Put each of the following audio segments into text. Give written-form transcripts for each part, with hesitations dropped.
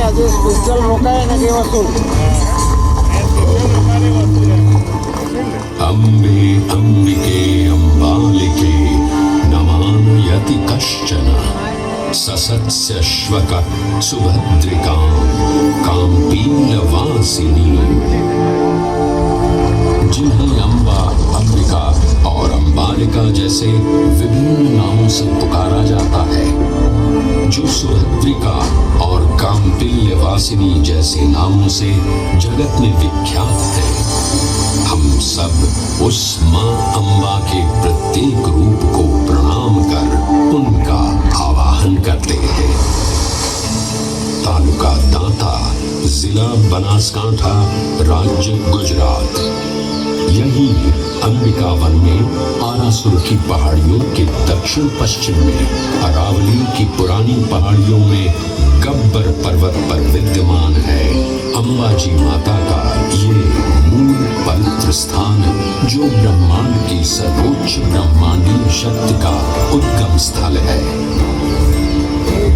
આજે સ્પેશિયલ રોકાય ને કે વસ્તુ અંબે અંબિકે અંબાલિકે નમાનયતિ કશ્ચન સસત્સ્ય શ્વક સુભદ્રિકામ काम्पीलवासिनी। जिन्हें अम्बा, अंबिका और अंबालिका जैसे विभिन्न नामों से पुकारा जाता है, जो सुभद्रिका और काम्पीलवासिनी जैसे नामों से जगत में विख्यात है। हम सब उस मां अम्बा के प्रत्येक रूप को प्रणाम कर उनका आवाहन करते हैं। तालुका दांता, जिला बनासकांठा, राज्य गुजरात। यही अंबिका वन में आरासुर की पहाड़ियों के दक्षिण पश्चिम में अरावली की पुरानी पहाड़ियों में गब्बर पर्वत पर विद्यमान है अंबाजी माता का ये मूल पवित्र स्थान, जो ब्रह्मांड की सर्वोच्च ब्रह्मांडीय शक्ति का उद्गम स्थल है।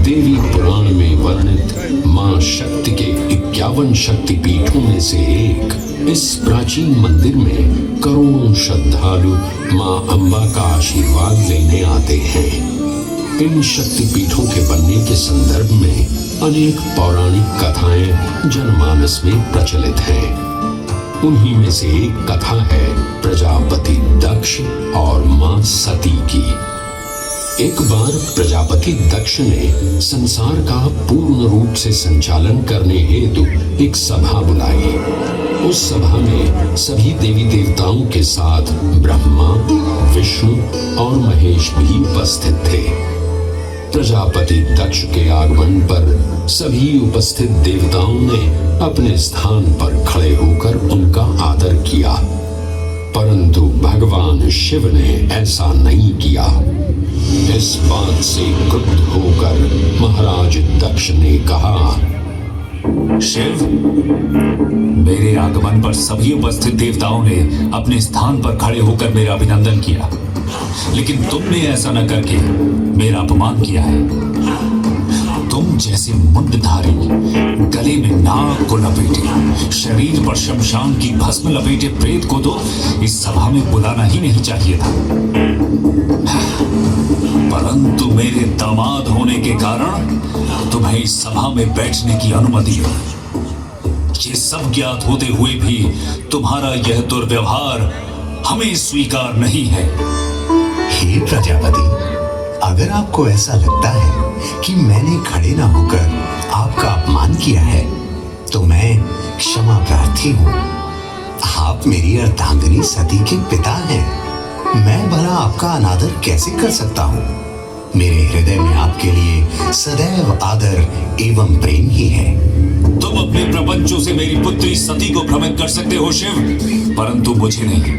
देवी पुराण में वर्णित मां शक्ति के 51 शक्तिपीठों में से एक इस प्राचीन मंदिर में करोड़ों श्रद्धालु मां अम्बा का आशीर्वाद लेने आते हैं। इन शक्तिपीठों के बनने के संदर्भ में अनेक पौराणिक कथाएं जनमानस में प्रचलित हैं। उन्हीं में से एक कथा है प्रजापति दक्ष और मां सती की। एक बार प्रजापति दक्ष ने संसार का पूर्ण रूप से संचालन करने हेतु एक सभा बुलाई। उस सभा में सभी देवी देवताओं के साथ ब्रह्मा, विष्णु और महेश भी उपस्थित थे। प्रजापति दक्ष के आगमन पर सभी उपस्थित देवताओं ने अपने स्थान पर खड़े होकर उनका आदर किया, परंतु भगवान शिव ने ऐसा नहीं किया। इस बात से क्रुद्ध होकर महाराज दक्ष ने कहा, शिव, मेरे आगमन पर सभी उपस्थित देवताओं ने अपने स्थान पर खड़े होकर मेरा अभिनंदन किया, लेकिन तुमने ऐसा न करके मेरा अपमान किया है। तुम जैसे मुंडधारी, गले में नाग को लपेटे, शरीर पर शमशान की भस्म लपेटे प्रेत को तो इस सभा में बुलाना ही नहीं चाहिए था। परंतु मेरे दामाद होने के कारण तुम्हें इस सभा में बैठने की अनुमति है। ये सब ज्ञात होते हुए भी तुम्हारा यह दुर्व्यवहार हमें स्वीकार नहीं है। हे प्रजापति, अगर आपको ऐसा लगता है कि मैंने खड़े न होकर आपका अपमान किया है, तो मैं क्षमा प्रार्थी हूँ। आप मेरी अर्धांगिनी सती के पिता हैं। मैं भला आपका अनादर कैसे कर सकता हूँ? मेरे हृदय में आपके लिए सदैव आदर एवं प्रेम ही है। तुम अपने प्रपंचों से मेरी पुत्री सती को भ्रमित कर सकते हो शिव, परंतु मुझे नहीं।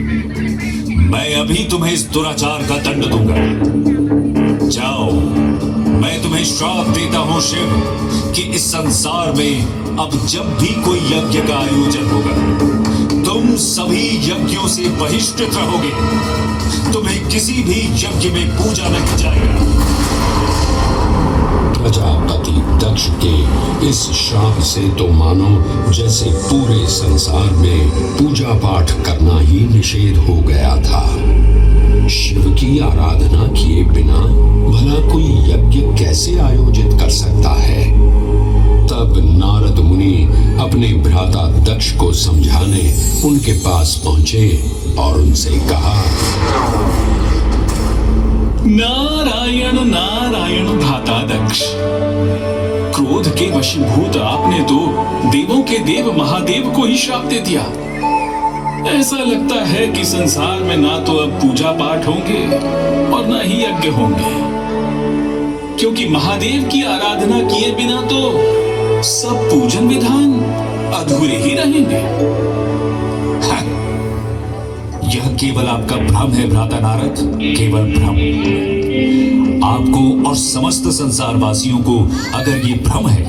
मैं अभी तुम्हें इस दुराचार का दंड दूंगा। जाओ, मैं तुम्हें श्राप देता हूँ शिव कि इस संसार में अब जब भी कोई यज्ञ का आयोजन होगा, तुम सभी यज्ञों से बहिष्कृत रहोगे। तुम्हें किसी भी यज्ञ में पूजा नहीं जाएगा। प्रजापति दक्ष के इस श्राप से तो मानो जैसे पूरे संसार में पूजा पाठ करना ही निषेध हो गया था। शिव की आराधना किए बिना भला कोई यज्ञ कैसे आयोजित कर सकता है? तब नारद मुनि अपने भ्राता दक्ष को समझाने उनके पास पहुंचे और उनसे कहा, नारायण नारायण भ्राता दक्ष, क्रोध के वशीभूत आपने तो देवों के देव महादेव को ही श्राप दे दिया। ऐसा लगता है कि संसार में ना तो अब पूजा पाठ होंगे और ना ही यज्ञ होंगे, क्योंकि महादेव की आराधना किए बिना तो सब पूजन विधान अधूरे ही रहेंगे। यह केवल आपका भ्रम है भ्राता नारद, केवल भ्रम। आपको और समस्त संसारवासियों को अगर ये भ्रम है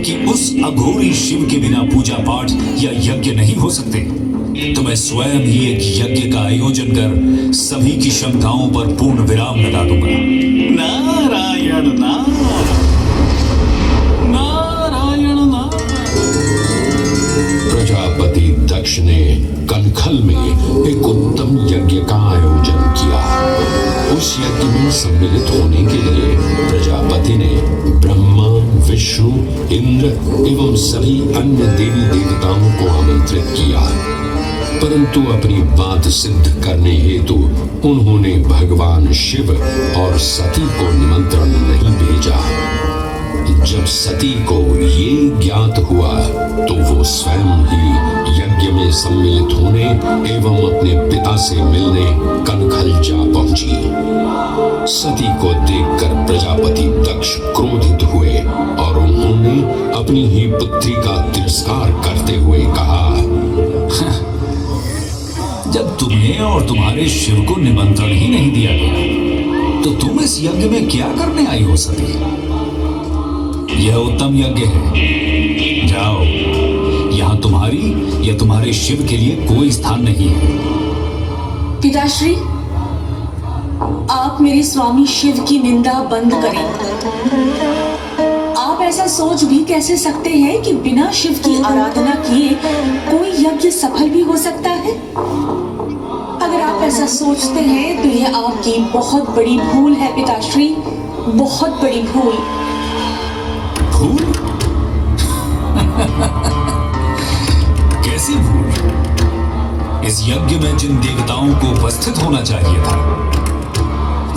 कि उस अघोरी शिव के बिना पूजा पाठ या यज्ञ नहीं हो सकते, तो मैं स्वयं ही एक यज्ञ का आयोजन कर सभी की शंकाओं पर पूर्ण विराम लगा दूंगा। नारायण नारायण नारायण नारायण। प्रजापति दक्ष ने कनखल में एक उत्तम यज्ञ का आयोजन किया। उस यज्ञ में सम्मिलित होने के लिए प्रजापति ने ब्रह्मा, विष्णु, इंद्र एवं सभी अन्य देवी देवताओं को आमंत्रित किया, परंतु अपनी बात सिद्ध करने हेतु उन्होंने भगवान शिव और सती को निमंत्रण नहीं भेजा। जब सती को ये ज्ञात हुआ तो वो स्वयं ही यज्ञ में सम्मिलित होने एवं अपने पिता से मिलने कनखल जा पहुंची। सती को देखकर प्रजापति दक्ष क्रोधित हुए और उन्होंने अपनी ही पुत्री का तिरस्कार करते हुए कहा, जब तुम्हें और तुम्हारे शिव को निमंत्रण ही नहीं दिया गया तो तुम इस यज्ञ में क्या करने आई हो सती? यह उत्तम यज्ञ है, जाओ। यहाँ तुम्हारी या तुम्हारे शिव के लिए कोई स्थान नहीं है। पिताश्री, आप मेरे स्वामी शिव की निंदा बंद करें। आप ऐसा सोच भी कैसे सकते हैं कि बिना शिव की आराधना किए कोई यज्ञ सफल भी हो सकता है? अगर आप ऐसा सोचते हैं तो यह आपकी बहुत बड़ी भूल है पिताश्री, बहुत बड़ी भूल। भूल? कैसी भूल? इस यज्ञ में जिन देवताओं को उपस्थित होना चाहिए था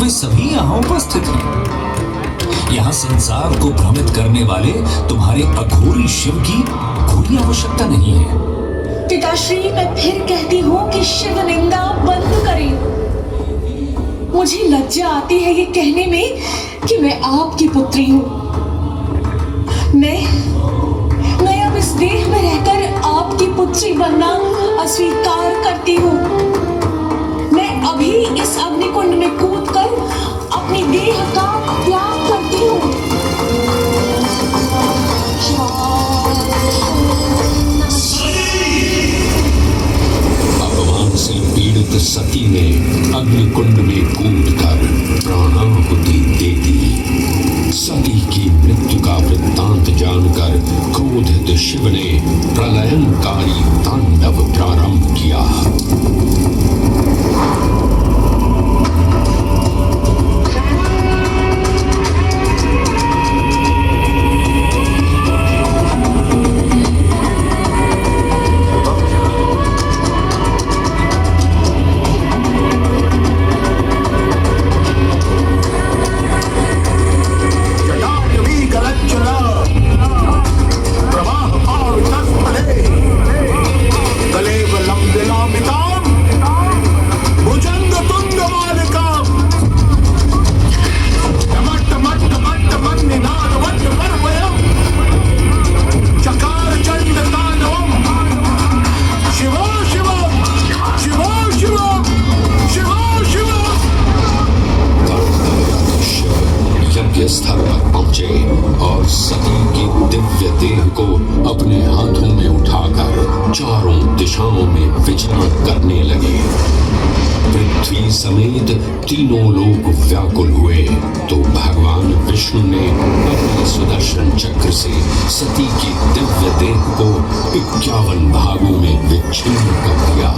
वे सभी यहाँ उपस्थित हैं। यहाँ संसार को भ्रमित करने वाले तुम्हारे अघोरी शिव की कोई आवश्यकता नहीं है। पिताश्री, मैं फिर कहती हूँ कि शिव निंदा बंद करें। मुझे लज्जा आती है ये कहने में कि मैं आपकी पुत्री हूँ। मैं अब इस देह में रहकर आपकी पुत्री बनना अस्वीकार करती हूँ। मैं अभी इस अग्निकुंड में कूदकर अपनी देह का त्याग करती हूँ। अपमान से पीड़ित सती ने अग्निकुंड में कूदकर प्राणाहुति दे दी। सती की मृत्यु का वृत्तांत जानकर क्रोधित शिव ने प्रलयंकारी तांडव प्रारंभ किया। स्थल पर पहुंचे और सती की दिव्य देह को अपने हाथों में उठाकर चारों दिशाओं में विचरण करने लगे। पृथ्वी समेत तीनों लोग व्याकुल हुए तो भगवान विष्णु ने अपने सुदर्शन चक्र से सती की दिव्य देह को 51 भागों में विच्छिन्न कर दिया।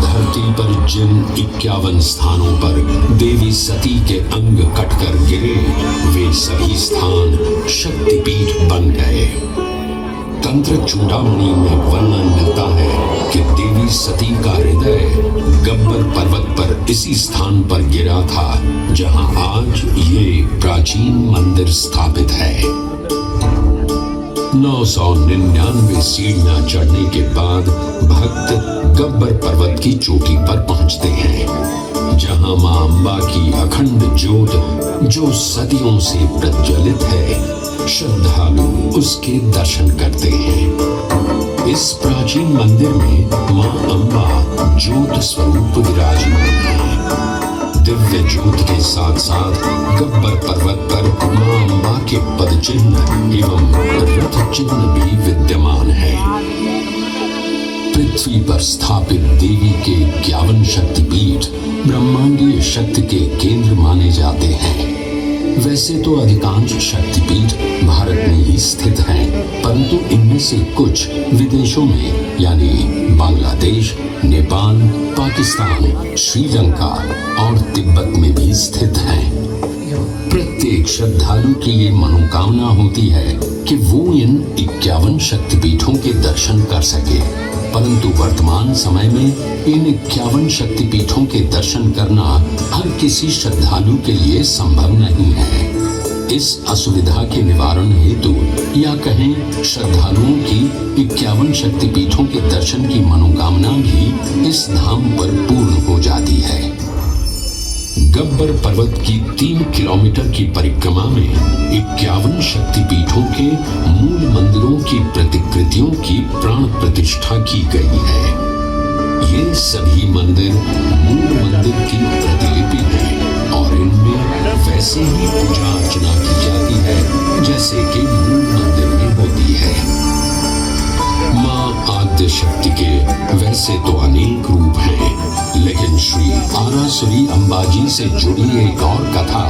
धरती पर जिन 51 स्थानों पर देवी सती के अंग कटकर गिरे वे सभी स्थान शक्तिपीठ बन गए। तंत्र चूड़ामणि में वर्णन मिलता है कि देवी सती का हृदय गब्बर पर्वत पर इसी स्थान पर गिरा था जहां आज ये प्राचीन मंदिर स्थापित है। 999 सीढ़ियां चढ़ने के बाद भक्त गब्बर पर्वत की चोटी पर पहुंचते हैं, जहां मां अंबा की अखंड ज्योत जो सदियों से प्रज्वलित है, श्रद्धालु उसके दर्शन करते हैं। इस प्राचीन मंदिर में मां अम्बा ज्योत स्वरूप विराजमान है। दिव्य ज्योत के साथ साथ गब्बर पर्वत पर मां अम्बा के पद चिन्ह एवं रथ चिन्ह भी विद्यमान है। पृथ्वी पर स्थापित देवी के 51 शक्तिपीठ ब्रह्मांडीय शक्ति के केंद्र माने जाते हैं। वैसे तो अधिकांश शक्तिपीठ भारत में ही स्थित हैं, परंतु इनमें से कुछ विदेशों में यानी बांग्लादेश, नेपाल, पाकिस्तान, श्रीलंका और तिब्बत में भी स्थित हैं। प्रत्येक श्रद्धालु की ये मनोकामना होती है कि वो इन 51 शक्तिपीठों के दर्शन कर सके, परंतु वर्तमान समय में इन 51 शक्तिपीठों के दर्शन करना हर किसी श्रद्धालु के लिए संभव नहीं है। इस असुविधा के निवारण हेतु या कहें श्रद्धालुओं की 51 शक्तिपीठों के दर्शन की मनोकामना भी इस धाम पर पूर्ण हो जाती है। गब्बर पर्वत की 3 किलोमीटर की परिक्रमा में 51 शक्तिपीठों के मूल मंदिरों की प्रतिकृतियों की प्राण प्रतिष्ठा की गई है। ये सभी मंदिर मूल मंदिर की प्रतिलिपि है और इनमें वैसे ही पूजा अर्चना की जाती है जैसे कि मूल मंदिर में होती है। मां आद्य शक्ति के वैसे तो अनेक रूप हैं, लेकिन श्री आरासुरी अंबाजी से जुड़ी एक और कथा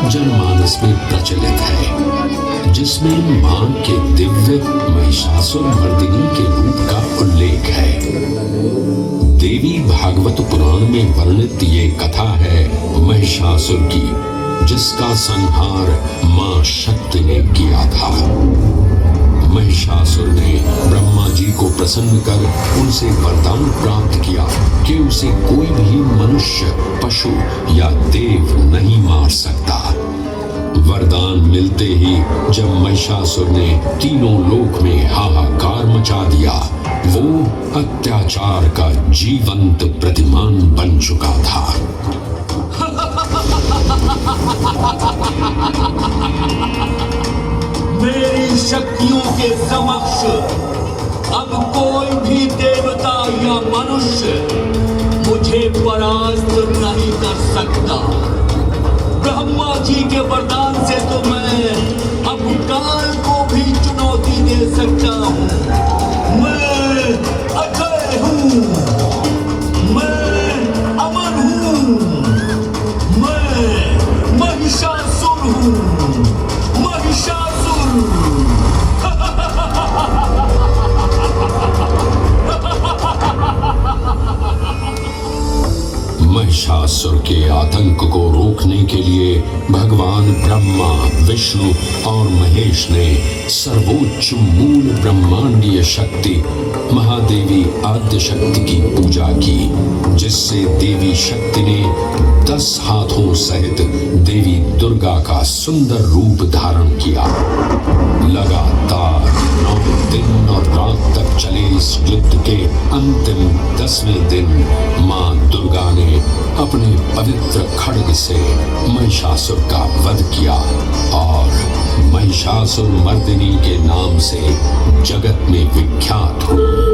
जनमानस में प्रचलित है, जिसमें मां के दिव्य महिषासुर मर्दिनी के रूप का उल्लेख है। देवी भागवत पुराण में वर्णित ये कथा है महिषासुर की, जिसका संहार मां शक्ति ने किया था। महिषासुर ने ब्रह्मा जी को प्रसन्न कर उनसे वरदान प्राप्त किया कि उसे कोई भी मनुष्य, पशु या देव नहीं मार सकता। वरदान मिलते ही जब महिषासुर ने तीनों लोक में हाहाकार मचा दिया, वो अत्याचार का जीवंत प्रतिमान बन चुका था। मेरी शक्तियों के समक्ष अब कोई भी देवता या मनुष्य मुझे परास्त नहीं कर सकता। ब्रह्मा जी के वरदान से तो मैं अब काल को भी चुनौती दे सकता हूँ। मैं अजय हूँ, मैं अमर हूँ, मैं महिषासुर हूँ, महिषासुर। महिषासुर के आतंक को रोकने के लिए भगवान ब्रह्मा, विष्णु और महेश ने सर्वोच्च मूल ब्रह्मांडीय शक्ति महादेवी आद्य शक्ति की पूजा की, जिससे देवी शक्ति ने 10 हाथों सहित देवी दुर्गा का सुंदर रूप धारण किया। लगातार 9 दिन और रात तक चले इस युद्ध के अंतिम 10वें दिन मां दुर्गा ने अपने पवित्र खड्ग से महिषासुर का वध किया और महिषासुर मर्दिनी के नाम से जगत में विख्यात हुई।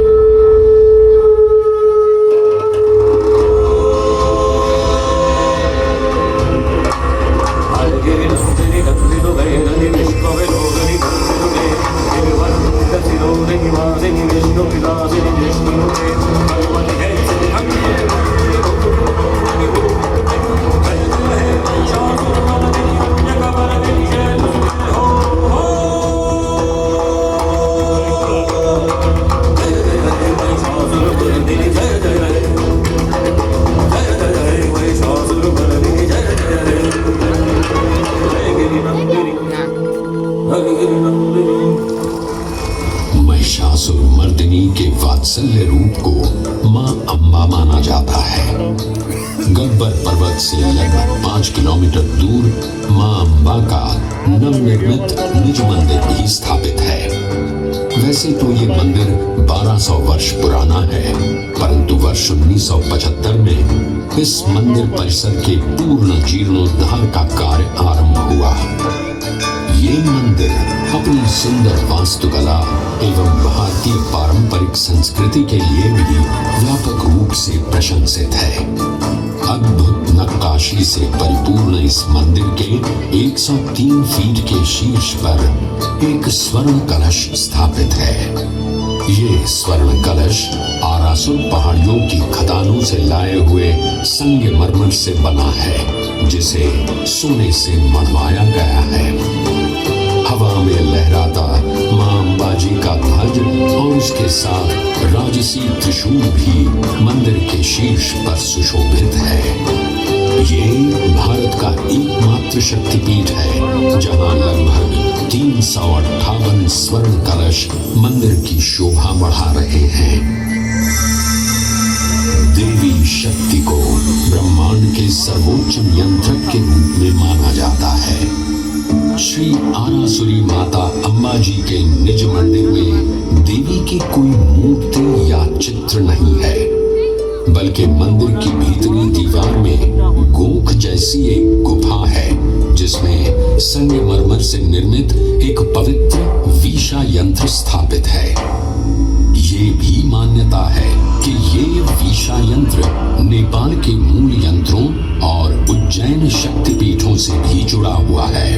महिषासुर मर्दिनी के वात्सल्य रूप को मां अम्बा माना जाता है। गब्बर पर्वत से लगभग 5 किलोमीटर दूर मां अम्बा का नवनिर्मित निज मंदिर भी स्थापित है। वैसे तो ये मंदिर 1200 वर्ष पुराना है, परंतु वर्ष 1975 में इस मंदिर परिसर के पूर्ण जीर्णोद्धार का कार्य आरंभ हुआ। ये ये मंदिर अपनी सुंदर वास्तुकला एवं भारतीय पारंपरिक संस्कृति के लिए भी व्यापक रूप से प्रशंसित है। अद्भुत नक्काशी से परिपूर्ण इस मंदिर के 103 फीट के शीर्ष पर एक स्वर्ण कलश स्थापित है। ये स्वर्ण कलश आरासुर पहाड़ियों की खदानों से लाए हुए संगमरमर से बना है, जिसे सोने से मढ़वाया गया है। हवा में लहराता मां अंबाजी का ध्वज और उसके साथ राजसी त्रिशूल भी मंदिर के शीर्ष पर सुशोभित है। ये भारत का एकमात्र शक्तिपीठ है जहां लगभग 358 स्वर्ण कलश मंदिर की शोभा बढ़ा रहे हैं। देवी शक्ति को ब्रह्मांड के सर्वोच्च नियंत्रक के रूप में माना जाता है। श्री आरासुरी माता अंबाजी के निज मंदिर में देवी की कोई मूर्ति या चित्र नहीं है, बल्कि मंदिर की भीतरी दीवार में गोख जैसी एक गुफा है, जिसमें संगमरमर से निर्मित एक पवित्र वीशा यंत्र स्थापित है। ये भी मान्यता है कि ये वीशा यंत्र नेपाल के मूल यंत्रों और उज्जैन शक्तिपीठों से भी जुड़ा हुआ है।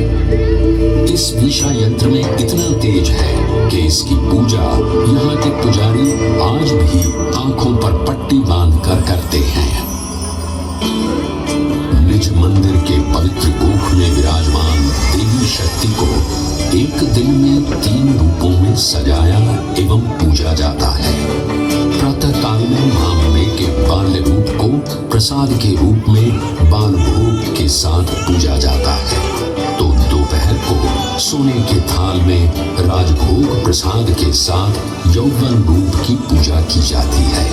इस वीशा यंत्र में इतना तेज है कि इसकी पूजा यहाँ के पुजारी आज भी आंखों पर पट्टी बांधकर करते हैं। निज मंदिर के पवित्र गोख में विराजमान देवी शक्ति को एक दिन में 3 रूपों में सजाया एवं पूजा जाता है। प्रातः काल में मां अम्बे के बाल्य रूप को प्रसाद के रूप में बाल भोग के साथ पूजा जाता है, तो दोपहर को सोने के थाल में राजभोग प्रसाद के साथ यौवन रूप की पूजा की जाती है।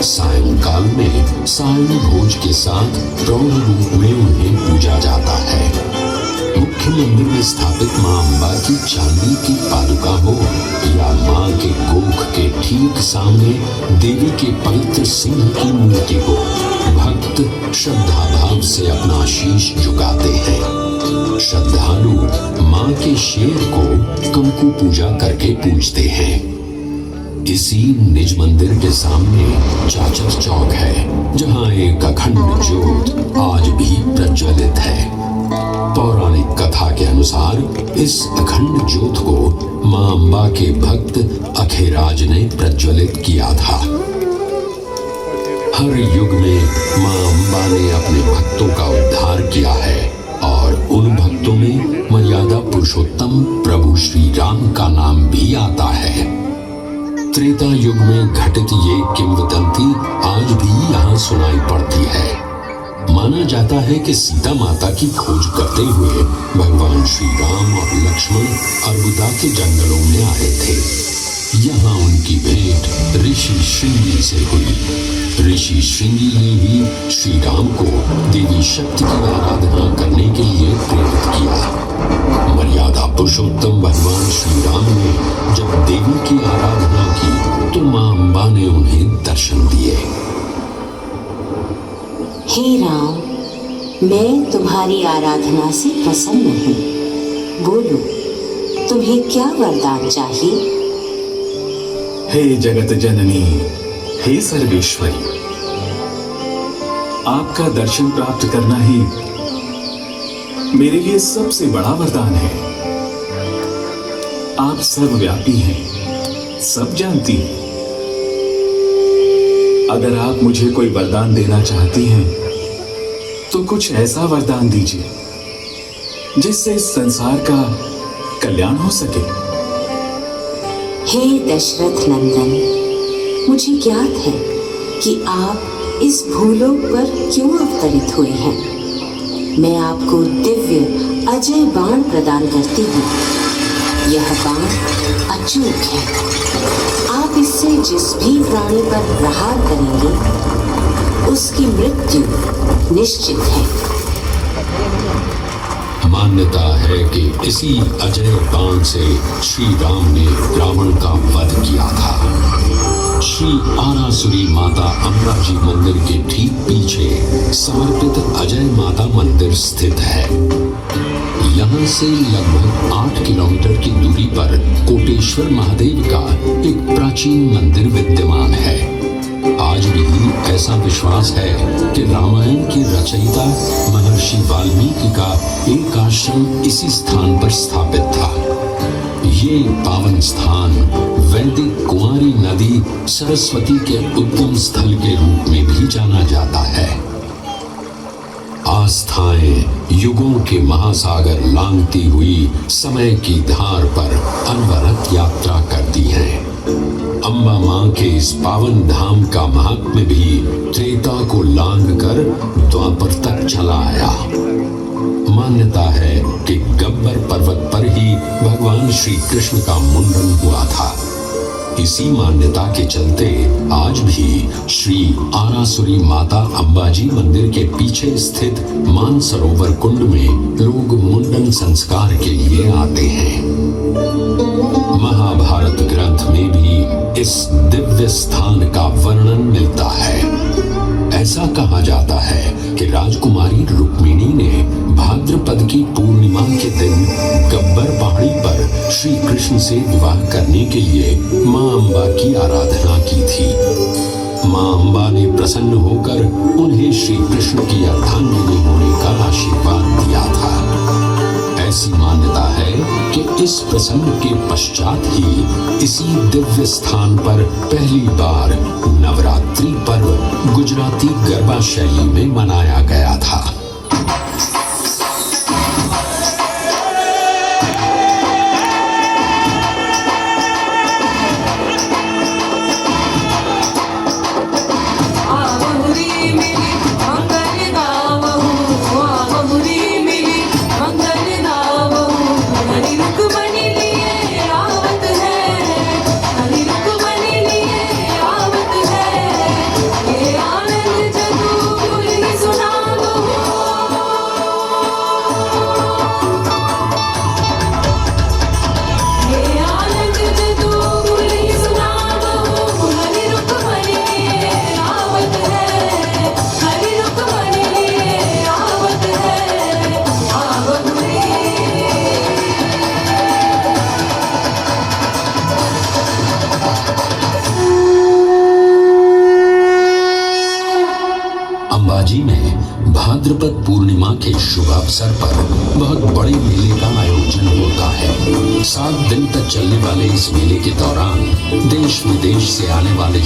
सायंकाल में सायं भोज के साथ प्रौढ़ रूप में उन्हें पूजा जाता है। मुख्य मंदिर में स्थापित मां अम्बा की चांदी की पादुका हो या मां के गोख के ठीक सामने देवी के पवित्र सिंह की मूर्ति हो, भक्त श्रद्धा भाव से अपना शीश झुकाते हैं। श्रद्धालु मां के शेर को कंकु पूजा करके पूजते हैं। इसी निज मंदिर के सामने चाचर चौक है, जहां एक अखंड ज्योत आज भी प्रज्वलित है। पौराणिक कथा के अनुसार इस अखंड ज्योत को मां अम्बा के भक्त अखेराज ने प्रज्वलित किया था। हर युग में मां अम्बा ने अपने भक्तों का उद्धार किया है और उन भक्तों में मर्यादा पुरुषोत्तम प्रभु श्री राम का नाम भी आता है। त्रेता युग में घटित ये किंवदंती आज भी यहाँ सुनाई पड़ती है। माना जाता है कि सीता माता की खोज करते हुए भगवान श्री राम और लक्ष्मण अर्बुदा के जंगलों में आए थे। यहाँ उनकी भेंट ऋषि श्रृंगी से हुई। ऋषि श्रृंगी ने ही श्री राम को देवी शक्ति की आराधना करने के लिए प्रेरित किया। मर्यादा पुरुषोत्तम भगवान श्री राम ने जब देवी की आराधना की तो मां अम्बा ने उन्हें दर्शन दिए। हे राम, मैं तुम्हारी आराधना से प्रसन्न हूँ। बोलो, तुम्हें क्या वरदान चाहिए? हे जगत जननी, हे सर्वेश्वरी, आपका दर्शन प्राप्त करना ही मेरे लिए सबसे बड़ा वरदान है। आप सर्वव्यापी हैं, सब जानती हैं। अगर आप मुझे कोई वरदान देना चाहती हैं तो कुछ ऐसा वरदान दीजिए जिससे इस संसार का कल्याण हो सके। हे दशरथ नंदन, मुझे ज्ञात है कि आप इस भूलोक पर क्यों अवतरित हुए हैं। मैं आपको दिव्य अजय बाण प्रदान करती हूँ। यह बाण अचूक है। आप इससे जिस भी प्राणी पर प्रहार करेंगे उसकी मृत्यु निश्चित है। मान्यता है कि इसी अजय बाण से श्री राम ने रावण का वध किया था। श्री आरासुरी माता अम्बाजी मंदिर के ठीक पीछे समर्पित अजय माता मंदिर स्थित है। यहाँ से लगभग 8 किलोमीटर की दूरी पर कोटेश्वर महादेव का एक प्राचीन मंदिर विद्यमान है। आज भी ऐसा विश्वास है कि रामायण के रचयिता महर्षि वाल्मीकि का एक आश्रम इसी स्थान पर स्थापित था। ये पावन स्थान वैदिक कुंवारी नदी सरस्वती के उद्गम स्थल के रूप में भी जाना जाता है। आस्थाएं युगों के महासागर लांघती हुई समय की धार पर अनवरत यात्रा करती हैं। अम्बा मां के इस पावन धाम का महात्म्य भी त्रेता को लांघकर द्वापर तक चला आया। मान्यता है कि गब्बर पर्वत पर ही भगवान श्री कृष्ण का मुंडन हुआ था। इसी मान्यता के चलते आज भी श्री आरासुरी माता अंबाजी मंदिर के पीछे स्थित मानसरोवर कुंड में लोग मुंडन संस्कार के लिए आते हैं। महाभारत ग्रंथ में भी इस दिव्य स्थान का वर्णन मिलता है। ऐसा कहा जाता है कि राजकुमारी रुक्मिणी ने भाद्रपद की पूर्णिमा के दिन गब्बर पहाड़ी पर श्री कृष्ण से विवाह करने के लिए मां अंबा की आराधना की थी। मां अंबा ने प्रसन्न होकर उन्हें श्री कृष्ण की अर्धांगिनी होने का आशीर्वाद दिया था। ऐसी मान्यता है कि इस प्रसंग के पश्चात ही इसी दिव्य स्थान पर पहली बार नवरात्रि पर्व गुजराती गरबा शैली में मनाया गया था। अंबाजी में भाद्रपद पूर्णिमा के शुभ अवसर पर बहुत बड़े मेले का आयोजन होता है। 7 दिन तक चलने वाले इस मेले के दौरान देश विदेश से आने वाले